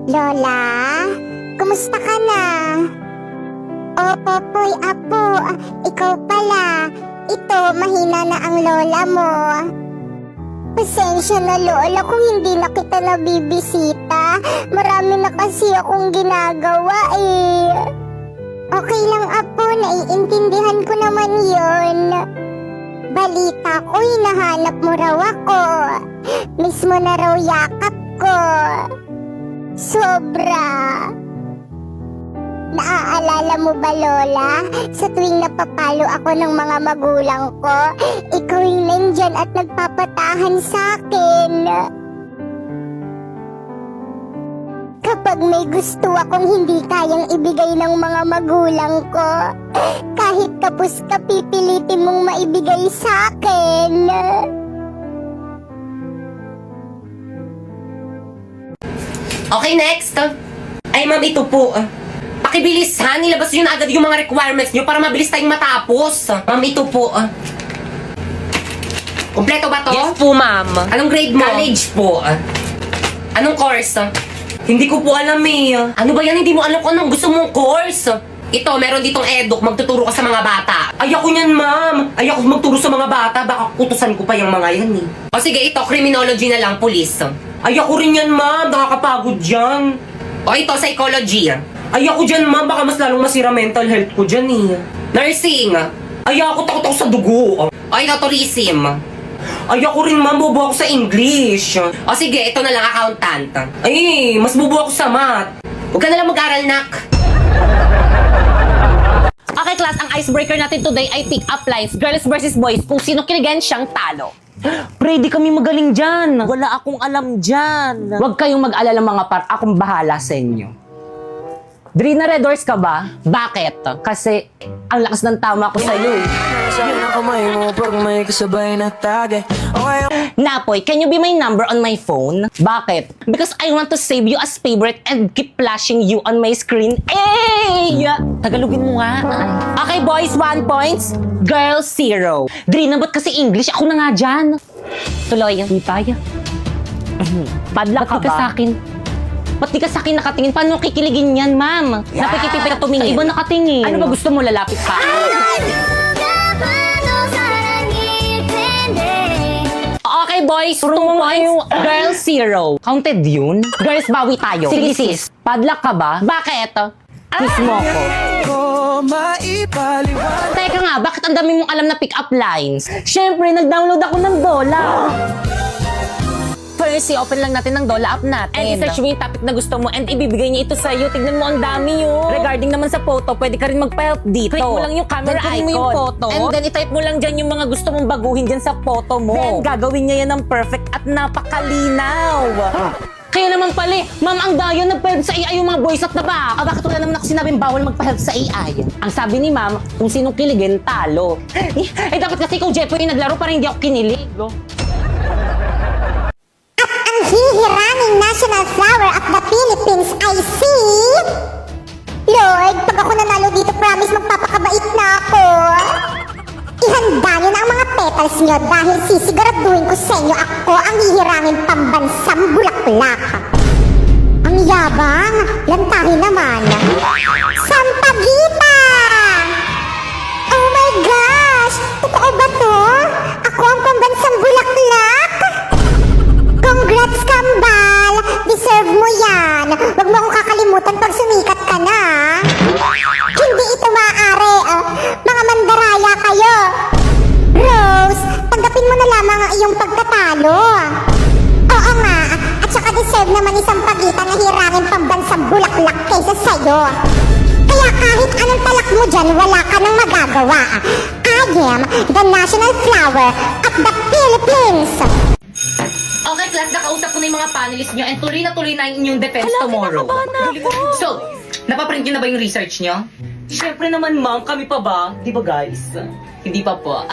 Lola, kumusta ka na? Opo, po'y apo. Ikaw pala. Ito, mahina na ang lola mo. Pasensya na, Lola, kung hindi na kita nabibisita. Marami na kasi akong ginagawa eh. Okay lang, apo. Naiintindihan ko naman yon. Balita ko, hinahanap mo raw ako. Mismo na raw yakap ko. Sobra. Naaalala mo ba, Lola? Sa tuwing napapalo ako ng mga magulang ko, ikaw yung nandyan at nagpapatahan sa akin. Kapag may gusto akong hindi kayang ibigay ng mga magulang ko, kahit kapos ka pipilitin mong maibigay sa akin. Okay, next. Ay, ma'am, ito po. Pakibilis, ha? Nilabas nyo na agad yung mga requirements nyo para mabilis tayong matapos. Ma'am, ito po. Kompleto ba to? Yes po, ma'am. Anong grade mo? College po. Anong course? Hindi ko po alam eh. Ano ba yan? Hindi mo alam kung anong gusto mong course. Ito, meron ditong eduk. Magtuturo ka sa mga bata. Ayoko niyan, ma'am. Ayoko magturo sa mga bata. Baka kutusan ko pa yung mga yan eh. O sige, ito, criminology na lang, police. Ayoko rin yan, ma'am. Nakakapagod yan. O ito, psychology. Ayoko dyan, ma'am. Baka mas lalong masira mental health ko dyan eh. Nursing. Ayoko, takot ako sa dugo. O ito, tourism. Ayoko rin, ma'am. Bobo ako sa English. O sige, ito na lang, accountant. Ay, mas bobo ako sa math. Huwag ka na lang mag-aral, nak. Okay, class, ang icebreaker natin today ay pick-up lines, girls versus boys, kung sino kinigan siyang talo. Pre, di kami magaling dyan. Wala akong alam dyan. Huwag kayong mag-alala mga par, akong bahala sa inyo. Drina, Red Horse ka ba? Bakit? Kasi ang lakas ng tama ko sa'yo eh. Napoy, can you be my number on my phone? Bakit? Because I want to save you as favorite and keep flashing you on my screen. Hey! Tagalogin mo nga. Okay, boys, 1 points. Girls, 0. Drina, ba't kasi English? Ako na nga dyan. Tuloy. Di tayo. Padlock ka ba? Sa akin. Ba't di ka sa akin nakatingin? Paano kikiligin yan, ma'am? Napikipipit ka tumingin. Sa iba nakatingin. Ano ba gusto mo? Lalapit pa? Okay, boys. 2 points. Girls, 0. Counted yun? Girls, bawi tayo. Sige, sis. Padlock ka ba? Bakit? Kiss mo ako. Teka nga, bakit ang dami mong alam na pick-up lines? Siyempre, nag-download ako ng Dola. First, i-open lang natin ng Dola app natin. And i-search mo yung topic na gusto mo and ibibigay niya ito sa'yo. Tignan mo, ang dami yun. Regarding naman sa photo, pwede ka rin mag-help dito. Click mo lang yung camera icon. Mo yung photo. And then, itype mo lang dyan yung mga gusto mong baguhin dyan sa photo mo. Then, gagawin niya yan ng perfect at napakalinaw. Kaya naman pala, ma'am, ang dayo nag-help sa AI yung mga voice at na ba? Bakit wala naman ako sinabing bawal magpa-help sa AI? Ang sabi ni ma'am, kung sinong kiligin, talo. Dapat kasi ikaw, Jeffoy, yung naglaro para hindi ako kinilig. Ang hihiranging national flower of the Philippines ay si... Lord, pag ako nanalo dito, promise magpapakabait na ako. Ihanda niyo na ang mga petals niyo dahil sisiguraduhin ko sa inyo ako ang hihirangin pambansang bulaklak. Ang yabang, lantahin naman. Sampaguita! Oh my gosh! Totoo ba to? Ako ang pambansang bulaklak? Congrats, Kambal! Deserve mo yan! Huwag mo akong kakalimutan pag sumikat ka na! Hindi ito maaari! Mga mandaraya kayo! Rose, tanggapin mo na lamang ang iyong pagkatalo! Oo nga, at saka deserve naman isang pagitan na hirangin pambansang bulaklak kaysa sa'yo! Kaya kahit anong talak mo dyan, wala ka nang magagawa! I am the national flower of the Philippines! Okay, class, nakausap ko na yung mga panelists nyo and tuloy na yung inyong defense tomorrow. So, napaprint nyo na ba yung research nyo? Siyempre naman, ma'am. Kami pa ba? Di ba, guys? Hindi pa po.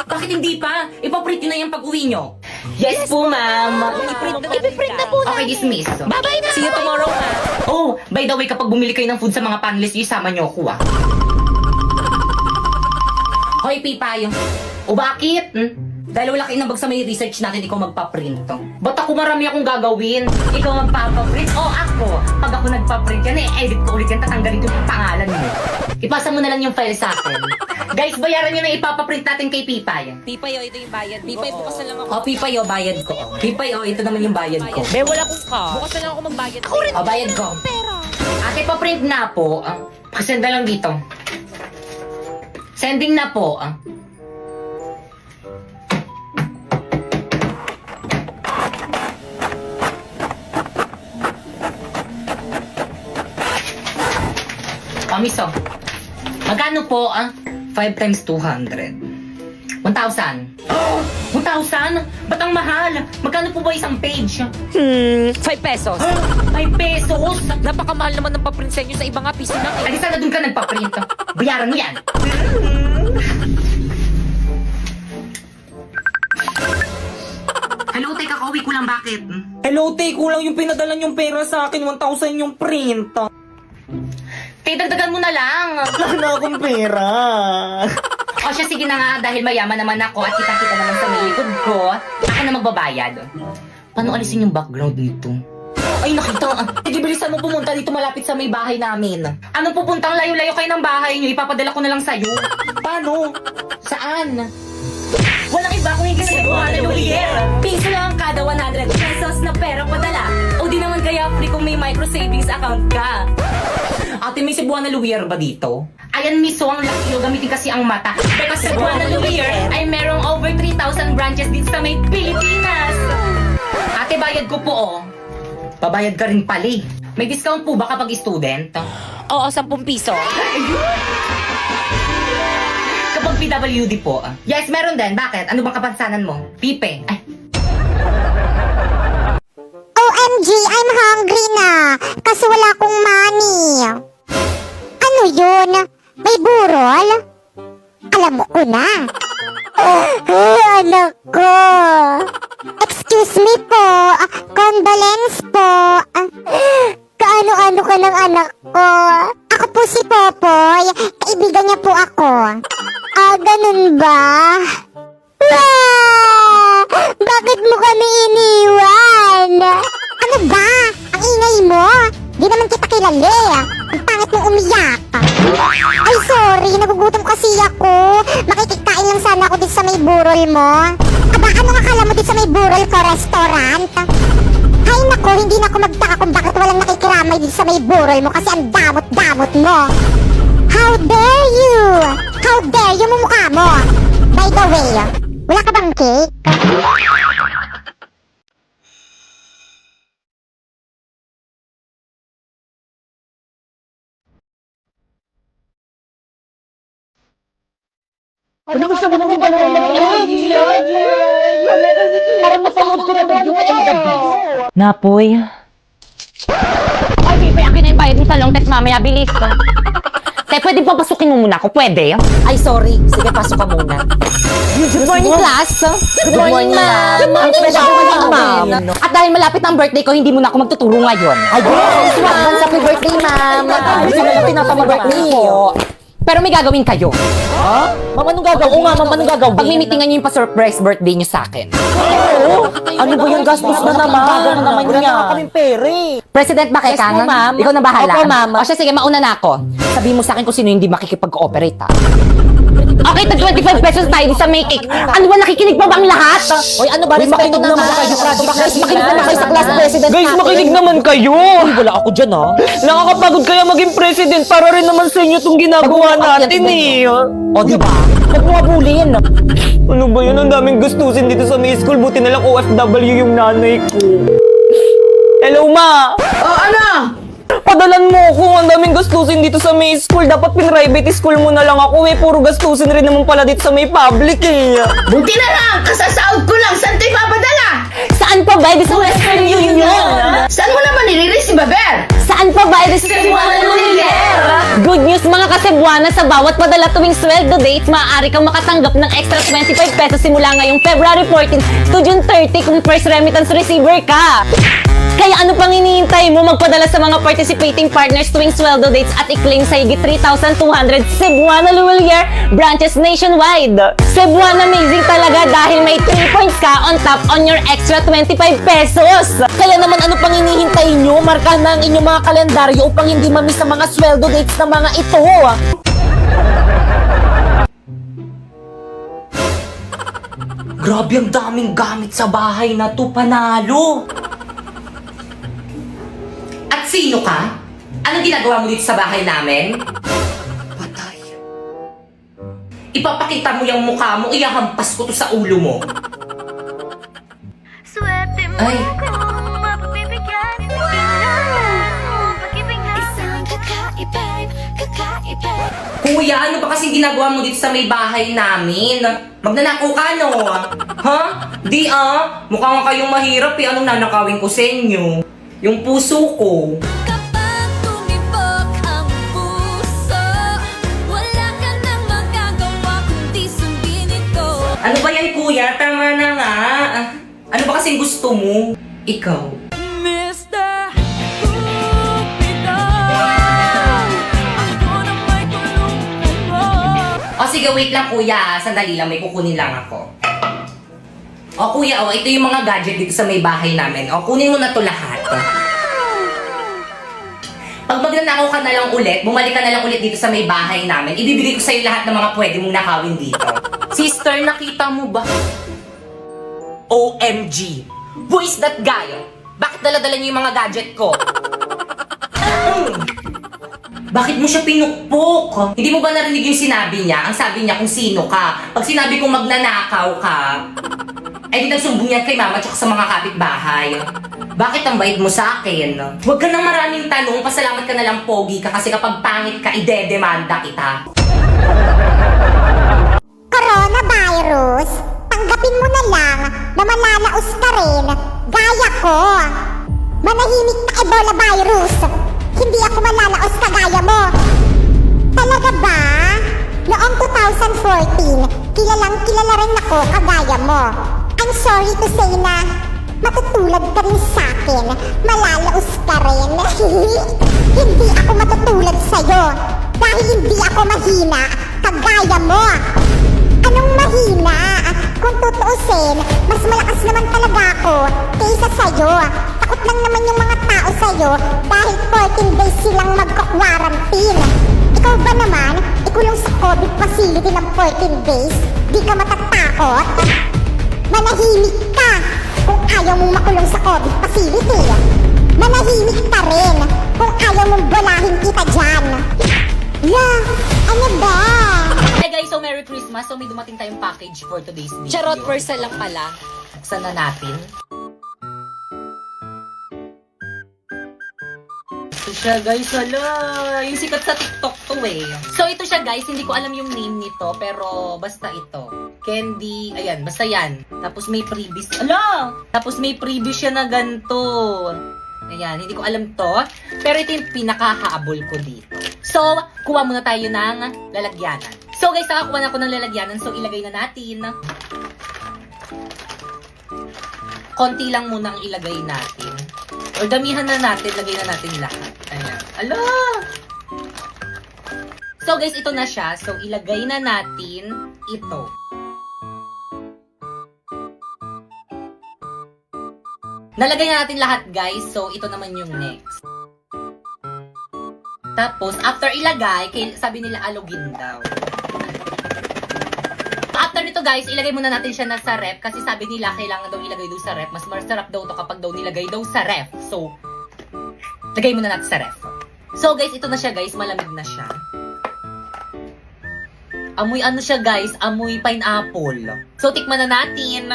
Bakit hindi pa? Ipaprint nyo na yung pag-uwi nyo. Yes po, ma'am. Ipiprint na po Okay, dismiss. Bye-bye na! See you tomorrow, ma'am. Oh, by the way, kapag bumili kayo ng food sa mga panelists, isama nyo ako, ah. Hoy, Pipay. O bakit? Dahil wala kayo nabag sa may research natin, ikaw magpaprint. Ba't ako marami akong gagawin? Ikaw magpapaprint? Oh, ako ko, pag ako nagpa-print yan, edit ko ulit yan, tatanggalin ko yung pangalan mo. Ipasa mo na lang yung file sa akin. Guys, bayaran nyo na ipapaprint natin kay Pipay. Pipayo, ito yung bayad. Pipay, bukas na lang ako. O, Pipay, o, bayad ko. Pipay, o, ito naman yung bayad ko. Be, wala kong ka. Bukas na lang ako magbayad. Ako rin. O, bayad ko. Ate, pa-print na po. Pakisend na lang dito. Sending na po. Miso. Magkano po, 5 times 200. 1,000. 1,000? Ba't ang mahal? Magkano po ba isang page? 5 pesos. 5 pesos? Napakamahal naman ng paprint sa inyo sa ibang nga piso na. Ay, sana dun ka nagpa-print. Bayaran mo yan. Hello, teka, kauwi ko lang. Bakit? Hello, te, kulang yung pinadala yung pera sa akin. 1,000 yung print. Kaya dagdagan mo na lang. Wala na akong pera. O siya, sige na nga, dahil mayaman naman ako at kita-kita naman sa may likod ko, ako na magbabayad. Paano alisin yung background nito? Ay, nakita. Sige, bilisan mo pumunta dito malapit sa may bahay namin. Anong pupuntang layo-layo kayo ng bahay niyo? Ipapadala ko na lang sa'yo. Paano? Saan? Walang iba kung hindi sa Hallelujah. Piso lang kada 100 pesos na pera padala. O di naman kaya free kung may micro savings account ka. Ate, may Cebuana Luwier ba dito? Ayan, miso, ang laki nyo. Gamitin kasi ang mata. Because Cebuana Luwier ay merong over 3,000 branches dito sa may Pilipinas. Ate, bayad ko po, oh. Pabayad ka rin pali. May discount po ba kapag student? Oo, 10 piso. Kapag PWD po. Yes, meron din. Bakit? Ano bang kapansanan mo? Pipe. Ay, OMG, I'm hungry na. Kasi wala akong money. Ano yun? May burol? Alam mo ko na. Anak ko. Excuse me po. Condolence po. Kaano-ano ka ng anak ko? Ako po si Popoy. Kaibigan niya po ako. Ganun ba? Bakit mo kami iniwan? Ano ba? Ang ingay mo? Di naman kita kilala. Ang pangit mo umiyak. Ay, sorry. Nagugutom kasi ako. Makikikain lang sana ako dito sa may burol mo. Aba, ano akala mo dito sa may burol ko restaurant? Ay, nako, hindi na ako magtaka kung bakit walang nakikiramay dito sa may burol mo kasi ang damot-damot mo. How dare you? How dare you mo mukha mo? By the way, wala ka bang cake? Napoy. Ay, Pipe, akin na yung bayad ng talong. Tes, mamaya, bilis ka. Te, pwede papasukin mo muna ako? Pwede? ay sorry. Sige, pasok ka muna. Good morning, class. Good morning, ma'am. Ang pwede ako maging ma'am. At dahil malapit ang birthday ko, hindi muna ako magtuturo ngayon. Ay, yes, ma'am. Happy birthday, ma'am. Gusto na lang pinapamabirthday ko. Pero may gagawin kayo. Ha? Ma'am, anong gagawin? Oo nga, ma'am, anong gagawin? Pagmimitingan niyo yung pa-surprise birthday niyo sa akin. Ano ba yung gastos na naman? Gagawin naman Wala niya. naman kaming pera eh. President ba kay Yes po, Kang? ma'am. Ikaw na bahala. Opo, ma'am. O siya, sige, mauna na ako. Sabihin mo sa akin kung sino hindi makikipag-cooperate, ha? Okay, tag 25 pesos tayo sa may cake. Ano ba, nakikinig pa ba ang lahat? Hoy, ano ba? Makinig naman kayo. Guys, makinig naman kayo sa class president Guys, natin. makinig naman kayo! Uy, wala ako dyan ha. Nakakapagod kaya maging president para rin naman sa inyo itong ginagawa natin eh. O, di ba? Huwag mo abulin. Ano ba yun? Ang daming gustusin dito sa may school. Buti na lang OFW yung nanay ko. Hello, ma! Oh, ano? Padalan mo ako. Ang daming gastusin dito sa may school. Dapat pin-private school mo na lang ako eh. Puro gastusin rin naman pala dito sa may public eh. Buti na lang! Kasasahod ko lang! Saan tayo papadala? Saan pa ba? Sa Western Union. Saan mo naman nire-receive, Baber? Saan pa ba? Sa Cebuana Lumiere. Good news mga kasebuana, sa bawat padala tuwing sweldo date, maaari kang makatanggap ng extra 25 pesos simula ngayong February 14 to June 30 kung first remittance receiver ka. Kaya ano pang hinihintay mo? Magpadala sa mga participating partners tuwing sweldo dates at i-claim sa higit 3,200 Cebuana Luwalier branches nationwide. Cebuana amazing talaga dahil may 3 points ka on top on your extra 25 pesos. Kaya naman ano pang hinihintay nyo? Markahan na ang inyong mga kalendaryo upang hindi mamiss ang mga sweldo dates ng mga ito. Grabe ang daming gamit sa bahay na to, panalo! At sino ka? Anong ginagawa mo dito sa bahay namin? Patay. Ipapakita mo yung mukha mo, iyahampas ko to sa ulo mo. Swerte mo Ay. kung mapapibigyan mo pag-ibig na isang kakaibig. Kuya, ano ba kasing ginagawa mo dito sa may bahay namin? Magnanakaw ka, no? Ha? Di mukha nga kayong mahirap eh. Anong nanakawin ko sa inyo? Yung puso ko. Kapag tumibok ang puso, wala ka nang magagawa kundi sundin ito. Ano ba yan, kuya? Tama na nga. Ano ba kasing gusto mo? Ikaw. Mr. Cupido, ako na may tulong mo. O sige, wait lang kuya. Sandali lang, may kukunin lang ako. O kuya, ito yung mga gadget dito sa may bahay namin. O, kunin mo na to lahat. Pag magnanakaw ka na lang ulit, bumalik ka na lang ulit dito sa may bahay namin, ibibigay ko sa'yo lahat ng mga pwede mong nakawin dito. Sister, nakita mo ba? OMG! Who is that guy? Bakit dala-dala niyo yung mga gadget ko? Bakit mo siya pinukpok? Hindi mo ba narinig yung sinabi niya? Ang sabi niya kung sino ka. Pag sinabi kong magnanakaw ka, ay di nagsumbong yan kay mama tsaka sa mga kapitbahay. Bakit ang bait mo sa akin? Huwag ka nang maraming tanong, pasalamat ka na lang pogi ka kasi kapag pangit ka, idedemanda kita. Coronavirus, tanggapin mo na lang na malalaos ka rin, gaya ko. Manahimik na Ebola virus, hindi ako malalaos kagaya mo. Talaga ba? Noong 2014, kilalang kilala rin ako kagaya mo. I'm sorry to say na matutulad ka rin sa'kin, malalaos ka rin. Hindi ako matutulad sa'yo dahil hindi ako mahina kagaya mo. Anong mahina? Kung tutuusin, mas malakas naman talaga ako kaysa sa'yo. Takot lang naman yung mga tao sa'yo dahil 14 days silang magka-quarantine. Ikaw ba naman, ikulong sa COVID facility ng 14 days? Di ka matatakot? Manahimik ka kung ayaw mong makulong sa COVID facility. Manahimik ka rin kung ayaw mong bolahin kita dyan. Yeah, ano ba? Hey guys, so Merry Christmas. So may dumating tayong package for today's video. Charot, parcel lang pala. Buksan na natin. Ito siya guys, hala. Yung sikat sa TikTok to eh. So ito siya guys, hindi ko alam yung name nito, pero basta ito. Candy, ayan, basta yan. Tapos may freebies, ala! Tapos may freebies siya na ganito. Ayan, hindi ko alam to. Pero ito yung pinakahaabol ko dito. So, kuha muna tayo ng lalagyanan. So guys, nakakuha na ako ng lalagyanan. So ilagay na natin. Konti lang muna ang ilagay natin. Or damihan na natin, lagay na natin lahat. Ayan. Ala! So guys, ito na siya. So ilagay na natin ito. Nalagay na natin lahat guys. So ito naman yung next. Tapos, after ilagay, sabi nila alugin daw. After nito guys, ilagay muna natin siya na sa ref kasi sabi nila kailangan daw ilagay daw sa ref. Mas masarap daw to kapag daw nilagay daw sa ref. So, lagay muna natin sa ref. So guys, ito na siya guys. Malamig na siya. Amoy ano siya guys? Amoy pineapple. So, tikman na natin.